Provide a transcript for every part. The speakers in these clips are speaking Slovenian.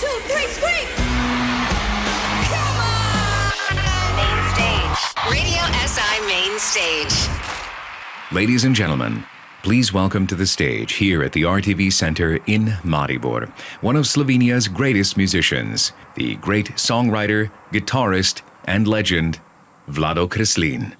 two, three, scream! Come on! Main stage. Radio SI Main Stage. Ladies and gentlemen, please welcome to the stage here at the RTV Center in Maribor, one of Slovenia's greatest musicians, the great songwriter, guitarist, and legend, Vlado Kreslin.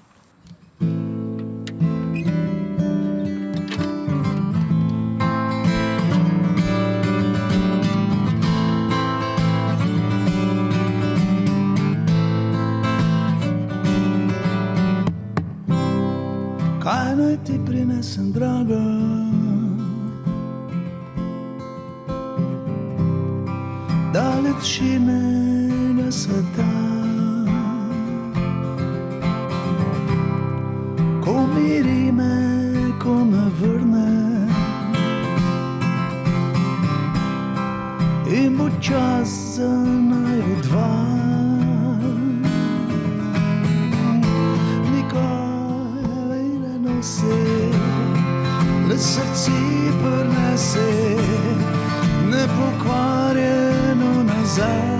Kaj naj ti prinesem, draga? Dalečinega sveta. Ko miri me, ko me vrne in bo čas za naju dva. Le srci prinese nepokvarjeno nazaj.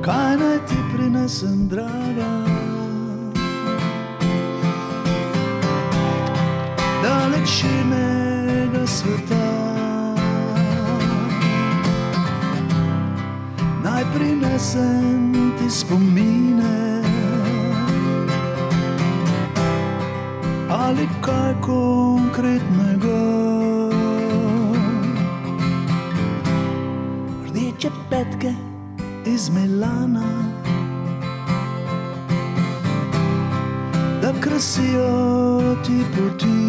Kaj naj ti prinesem, draga? Dalečinega sveta. Naj prinesem ti spomine ali kaj konkretnega. Rdeče petke iz Milana, da krasijo ti poti.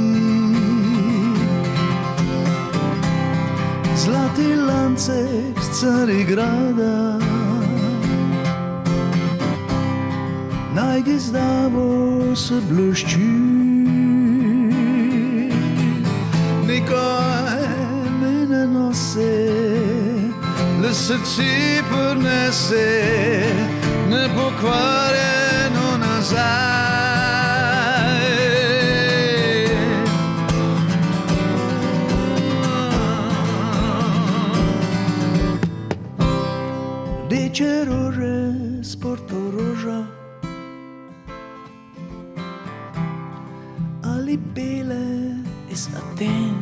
Zlati lancek z Carigrada, naj gizdavo se blešči. Nikaj me ne nose, le srci prinese nepokvarjeno nazaj. Rdeče rože s Portoroža ali bele iz Aten,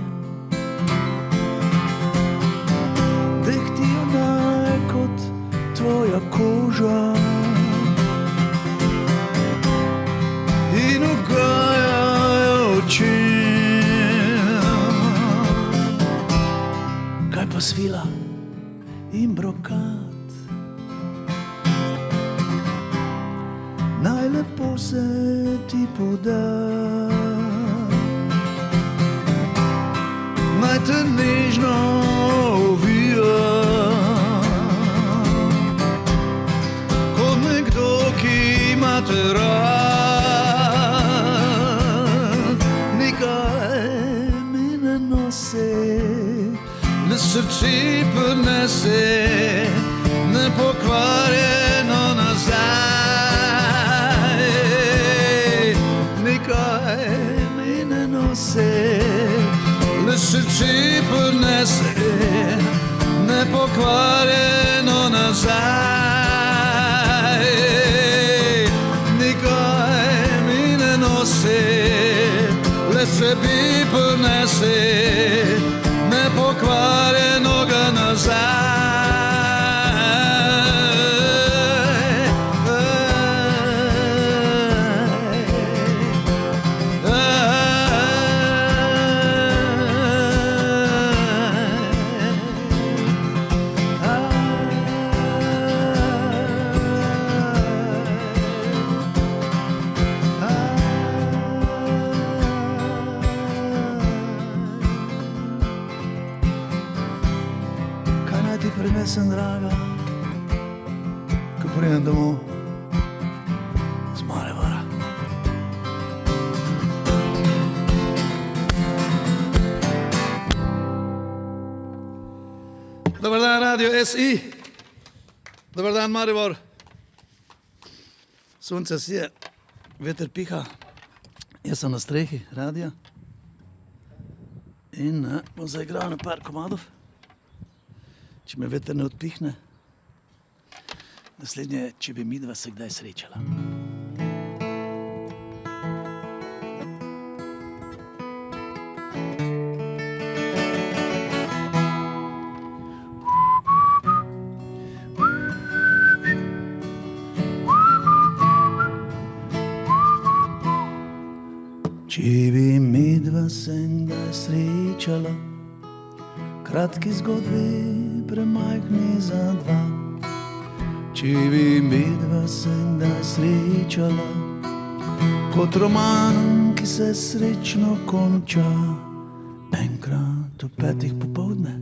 dehtijo naj kot tvoja koža in ugajajo očem. Kaj pa svila in brokat, najlepo se ti poda. Naj te nežno ovija, kot nekdo, ki ima te rad. Nikaj mi ne nose, le srci prinese nepokvarjeno nazaj. Nikaj mi ne nose, le srci prinese nepokvarjeno nazaj. Nikaj mi ne nose, le sebi prinese nepokvarjenega nazaj. Prinesem, draga, ko pridem domov z Maribora. Dobar dan, Radio SI. Dobar dan, Maribor. Sunce sije. Veter piha, jaz sem na strehi radia in bom zaigral na par komadov. Če me veter ne odpihne. Naslednje je, če bi midva se kdaj srečala. Če bi midva se kdaj srečala, kratki zgodbi premajhni za dva. Če bi midva se kdaj srečala, kot roman, ki se srečno konča. Enkrat ob 5 popoldne,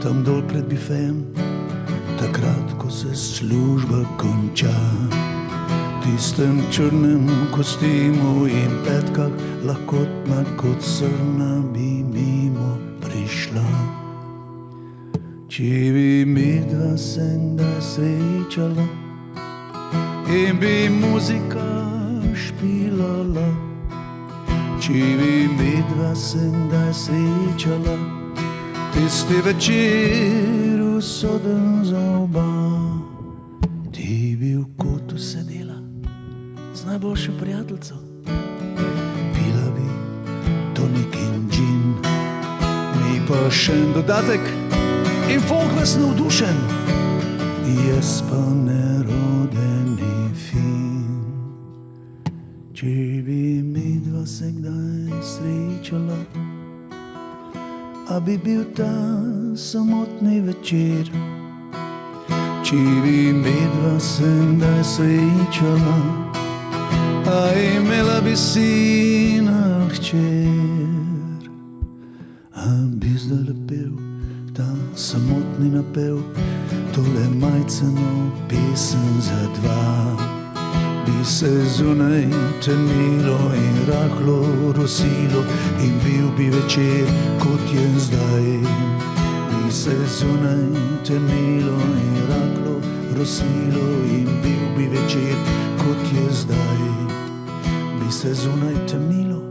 tam dol pred bifejem, takrat, ko se služba konča. V tistem črnem kostimu in petkah, lahkotna kot srna bi mimo prišla. Če bi midva se kdaj srečala in bi muzika špilala. Če bi midva se kdaj srečala, tisti večer usoden za oba. Ti bi v kotu sedela z najboljšo prijateljico, pila bi tonik in džin, mi pa še en dodatek in folk vas navdušen, jaz pa nerodeni fin. Če bi midva se kdaj srečala, a bi bil ta samotni večer. Če bi midva se kdaj srečala, a imela bi sina hčer. A bi zdaj lepel ta samotni napev, tole majceno pesem za dva. Bi se zunaj temnilo in rahlo rosilo in bil bi večer, kot je zdaj. Bi se zunaj temnilo in rahlo rosilo in bil bi večer, kot je zdaj. Bi se zunaj temnilo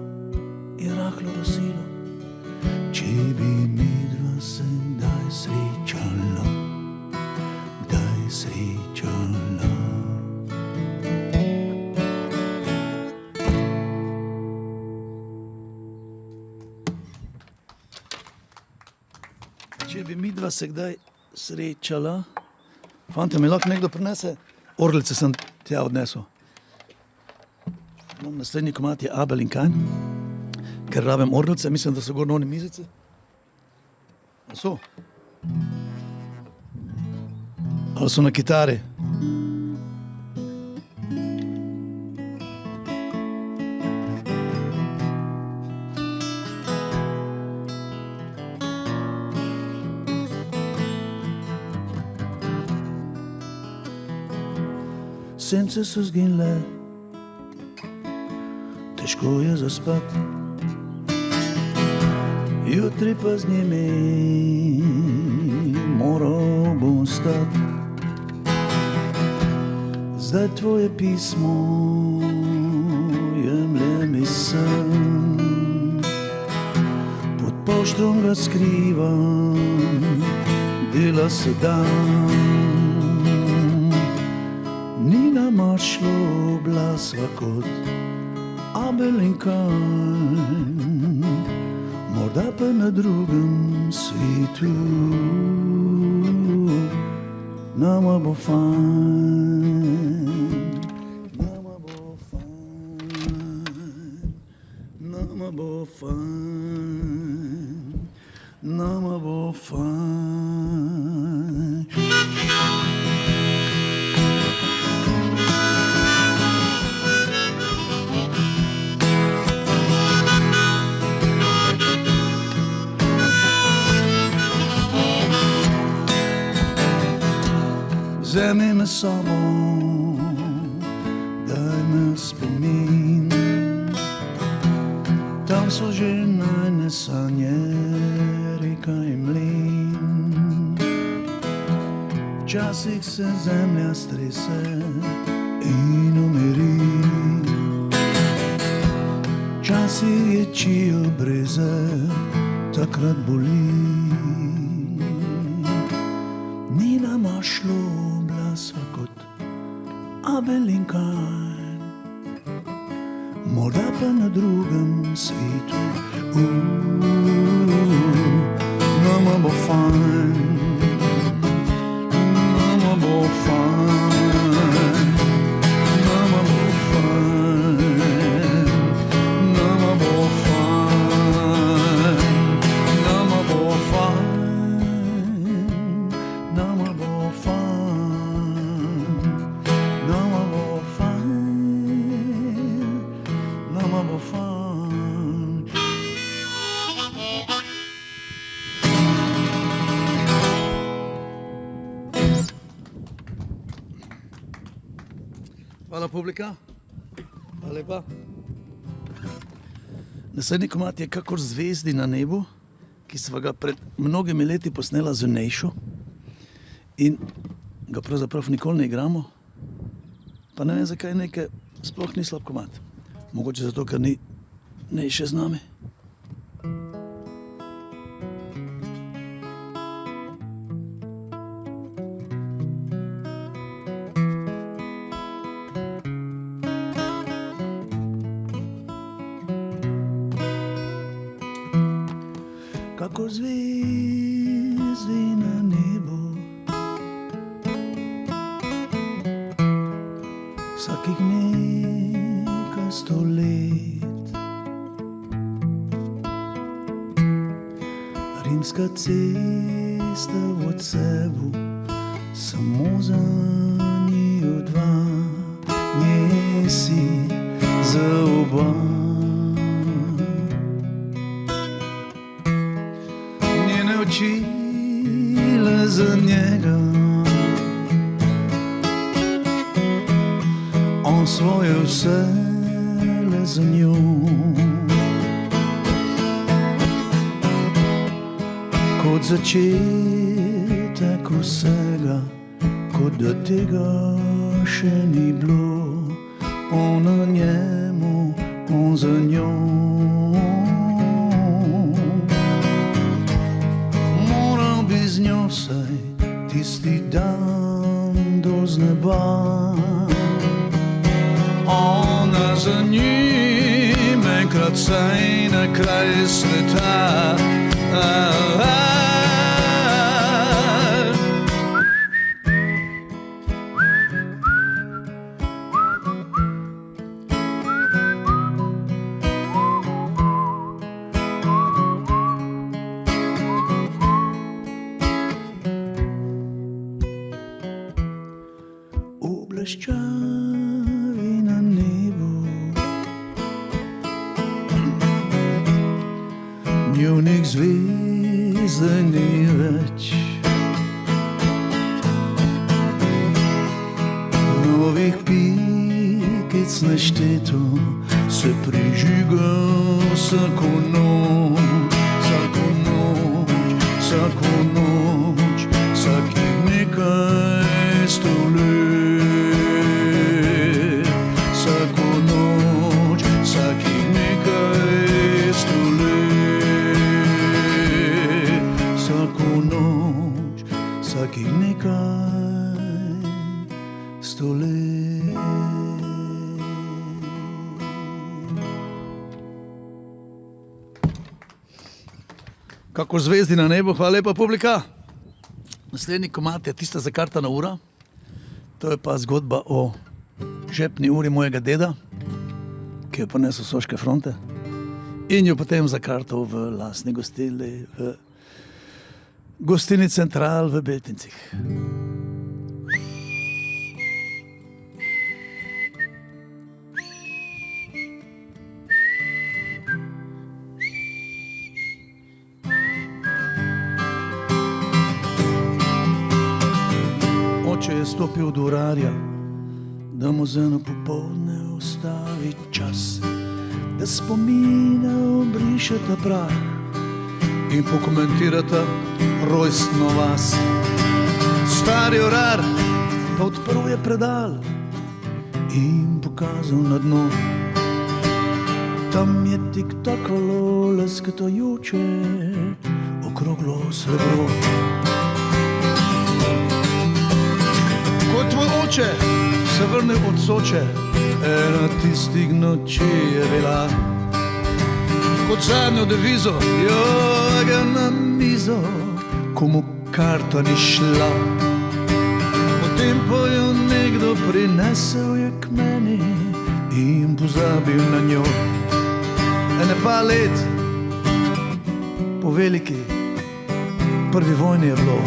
in rahlo rosilo, če bi midva se kdaj srečala, kdaj srečala. Če bi midva se kdaj srečala, fante, mi lahko nekdo prinese? Orlice sem tja odnesel. Naslednji komad je Abel in Kain, ker rabim orlice, mislim, da so gor na oni mizici. A so? Ali so na kitari? Sence so zginile, težko je zaspat, jutri pa z njimi moral bom stat. Zdaj tvoje pismo jemlje mi sen, pod poštom ga skrivam, dela se dan. Ni nama šlo oblasva kot Abel in Kain, morda pa na drugem svetu. Nama bo fajn, nama bo fajn, nama bo fajn, nama bo fajn. Vzemi me s sabo, daj me spomin, tam so že najne sanje, reka in mlin. Včasih se zemlja strese in umiri, si ječijo breze, takrat boli. Ni nama šlo blasa kot Abelinkan, morda pa na drugem svetu. Nama bo fajn, nama bo fajn, nama bo fajn, nama bo fajn, nama bo fajn, nama bo fajn, nama bo fajn, nama bo fajn. Hvala publika, hvala lepa. Naslednji komad je Kakor zvezdi na nebu, ki sva ga pred mnogimi leti posnela z Nejšo in ga pravzaprav nikoli ne igramo, pa ne vem, zakaj nekaj sploh ni slab komad. Mogoče zato, ker ni Nejše z nami. Kakor zvezdi na nebu, vsakih nekaj 100 let. Rimska cesta v odsevu, samo za njiju dva, nje si za oba. Oči le za njega, on svoje vse le za njo. Kot začetek vsega, kot da tega še ni bilo, on na njemu, on za njo. Z njo saj tisti dan do z neba, ona za njim enkrat saj na kraj sveta. Bleščavi na nebu, njunih zvezd ni več, novih pikic nešteto se prižiga vsako noč, vsako noč, vsako noč, vsakih nekaj 100 let. Vsakih nekaj 100 let. Kakor zvezdi na nebu, hvala lepa publika. Naslednji komad je tista zakartana ura. To je pa zgodba o žepni uri mojega deda, ki jo ponesel s Soške fronte in jo potem zakartal v lastni gostilni, v Gostilni Central v Beltincih. Oče je stopil do urarja, da mu za eno popoldne ostavi čas, da spomine obrišeta prah in pokomentirata rojstno vas. Stari urar pa odprl je predal in pokazal na dno. Tam je tik takolo leskatajoče okroglo srebro. Ko tvoj oče se vrne od Soče, ena tistih noči je bila. Kot zadnjo devizo, ga na mizo, komu karta ni šla. Potem pa jo nekdo prinesel je k meni in pozabil na njo. Ene pa let po veliki prvi vojni je bilo.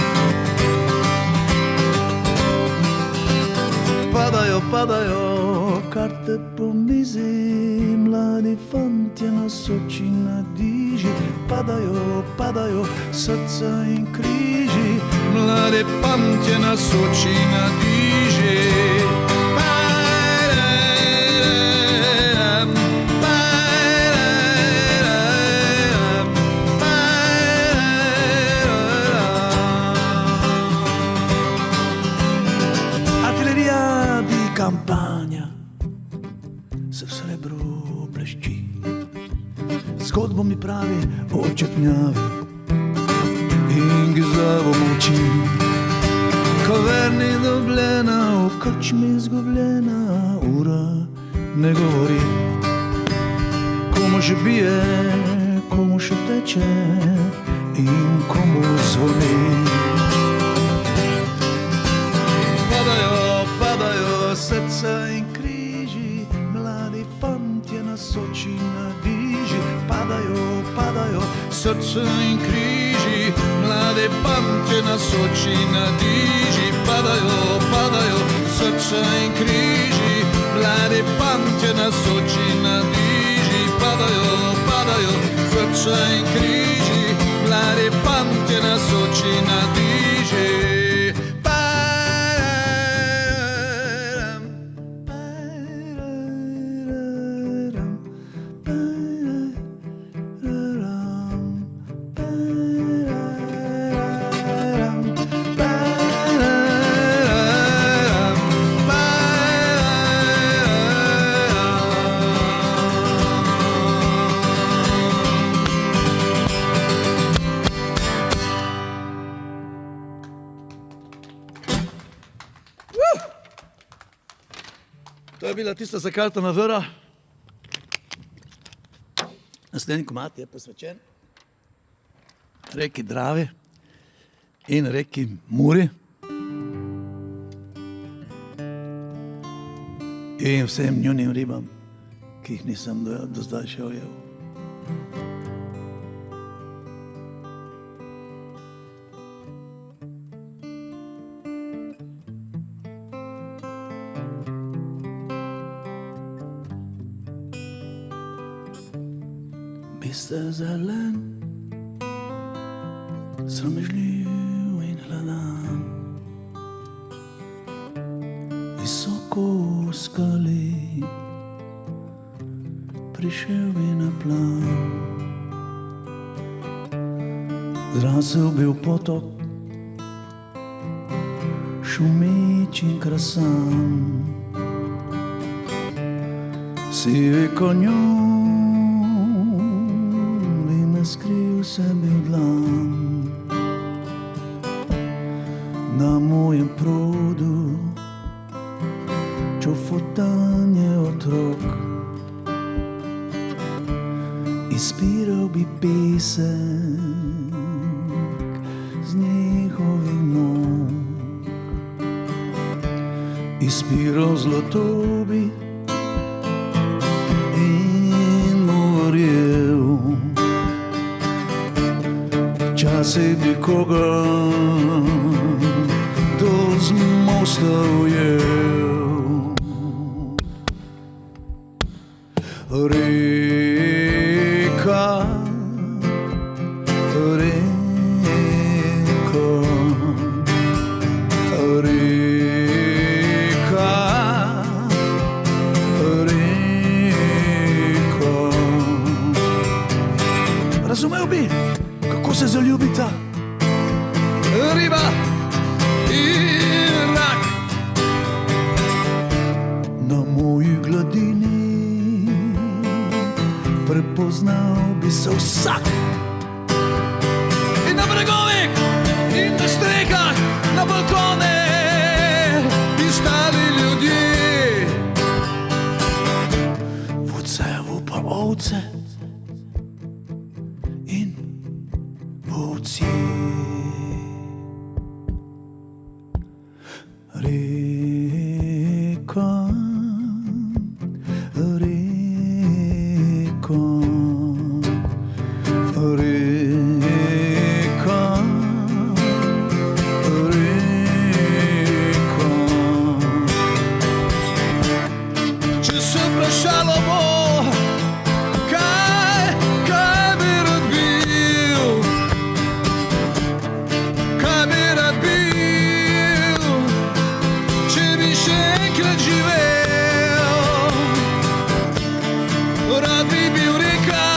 Padajo karte po mizi, mladi fantje na Soči na diži. Padajo srca in križi, mladi fantje na Soči na diži. Kampanja se v srebru blešči, zgodbo mi pravi o čepnjavi in gizavo moči. Kaverni dobljena, v krčmi izgubljena, ura ne govori. Komu še bije, komu še teče in komu zvoni. Padajo srca in križi, mladi fantje na Soči na diži. Padajo srca in križi, mladi fantje na Soči na diži. Padajo srca in križi, mladi fantje na Soči na diži. Padajo srca in križi, mladi fantje na Soči na diži. To je bila tista zakartana vera. Naslednji komad je posvečen reki Dravi in reki Muri in vsem njunim ribam, ki jih nisem do zdaj še ujel. Mister zelen, sramežljiv in hladan, visoko v skali, prišel bi na plan. Zrasel bil potok, šumeč in krasan, sivi konjom skril sebi v dlan. Na mojem produ čofotanje otrok, izpiral bi pesek z njihovih nog, izpiral zlato bi in govoril. Včasih bi koga dol z mosta ujel. Reka, reka, reka, reka. Razumel bi, kako se zaljubita riba in rak. Na moji gladini prepoznal bi se vsak. In na bregovih, in na strehah, na balkone, in stali ljudje. Vucevu pa ovce in volci. Reka, reka, reka, reka. Če se vprašalo bo, kaj bi rad bil, kaj bi rad bil, če bi še enkrat živel. Rad bi bil reka,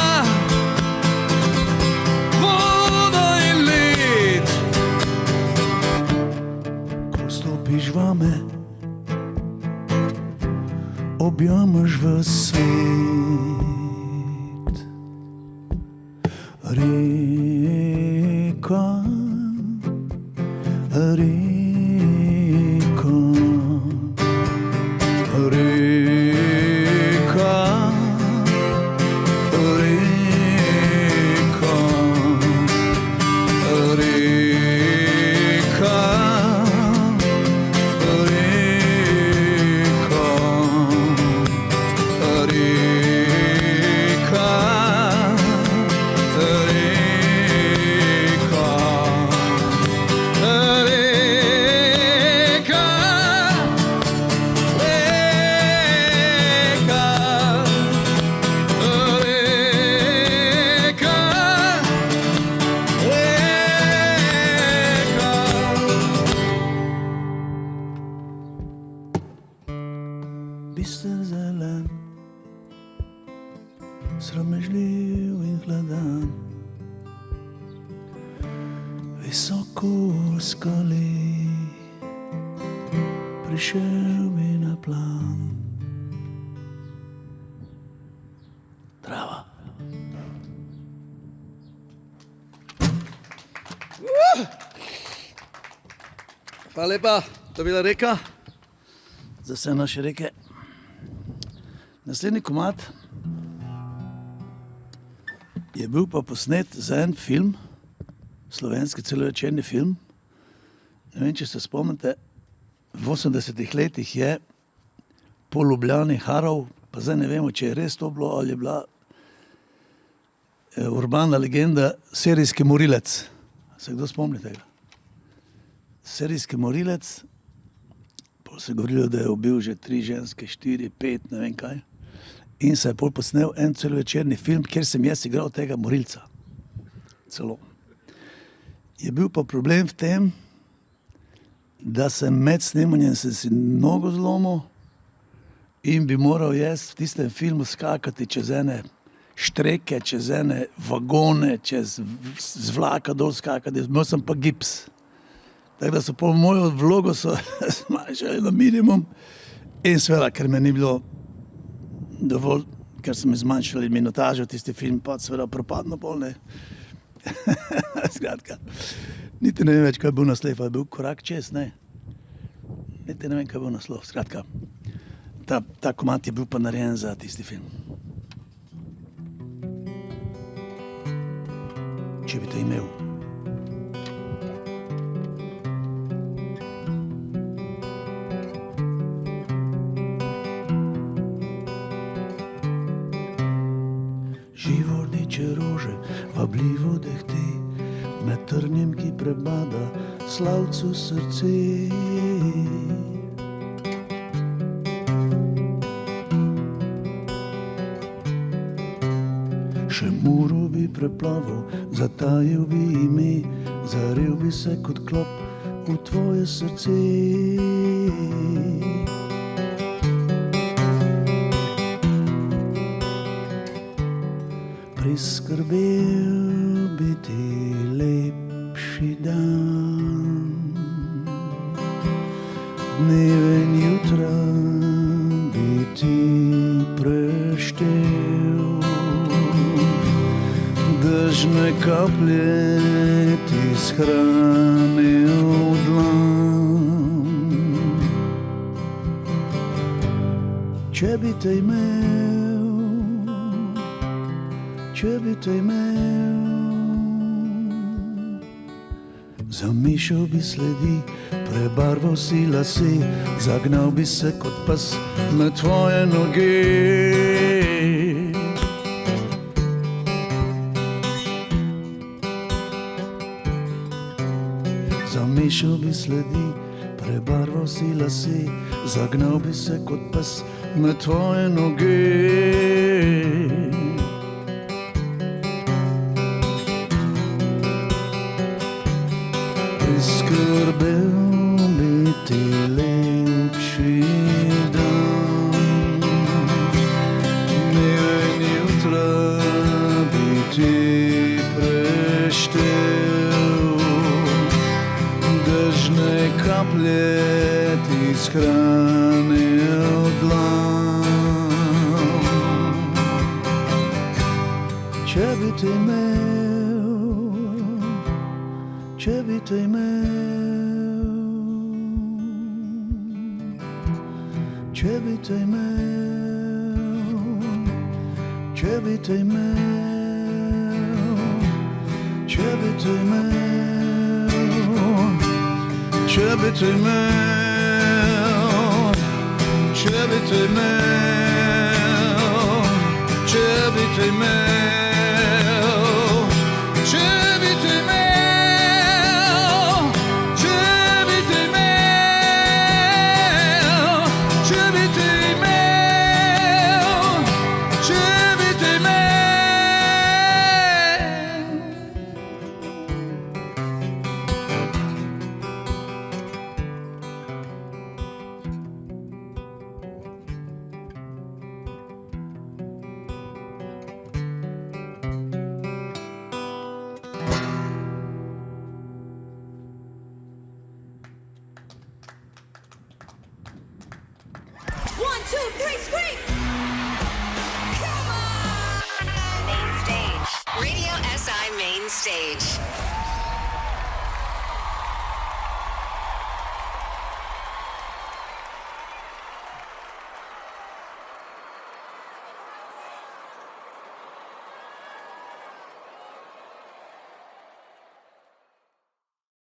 voda in led. Ko stopiš vame, objamaš v svet. Reka, reka, reka, reka, reka, Bister zelen, sramežljiv in hladan, visoko v skali, prišel bi na plan. Trava. Hvala lepa, to je bila Reka, za vse naše reke. Naslednji komad je bil pa posnet za en film, slovenski celovečerni film. Ne vem, če se spomnite, v 80-ih letih je po Ljubljani haral, pa zdaj ne vemo, če je res to bilo ali je bila urbana legenda, serijski morilec. Se kdo spomni tega? Serijski morilec, pol se govorilo, da je ubil že 3 ženske, 4, 5, ne vem kaj. In se je pol posnel en celovečerni film, kjer sem jaz igral tega morilca. Celo. Je bil pa problem v tem, da sem med snemanjem si nogo zlomil in bi moral jaz v tistem filmu skakati čez ene štreke, čez ene vagone, čez z vlaka dol skakati. Imel sem pa gips. Tako da so pol mojo vlogo so zmanjšali na minimum in seveda, ker me ni bilo dovolj, ker so mi zmanjšali minutažo, tisti film pa seveda propadno pol, ne. Skratka, niti ne vem več, kaj je bil naslov, je bil Korak čez, ne. Niti ne vem, kaj je bil naslov, skratka. Ta komad je bil pa narejen za tisti film. Če bi to imel. Živo rdeče rože, vabljivo dehte, med trnjem, ki prebada slavcu srce. Še muro bi preplaval, zatajil bi ime, zarel bi se kot klop v tvoje srce. Priskrbel bi ti lepši dan, dneve in jutra bi ti preštel. Dežne kaplje ti shrane u dlan. Če bi te imel, če bi te imel, zamišal bi sledi, prebarval si lase, zagnal bi se kot pes na tvoje noge. Zamišal bi sledi, prebarval si lase, zagnal bi se kot pes na tvoje noge. Priskrbel bi ti lepši dan, dneve in jutra bi ti preštel, dežne kaplje ti shranejo dlan. Če bi te imel, če bi te imel, če bi te imel, če bi te imel, če bi te imel, če bi te imel, če bi te imel, če bi te imel, če bi te imel, če bi te imel, če bi te imel, če bi te imel. One, two, three, scream! Come on! Main stage. Radio SI Main Stage.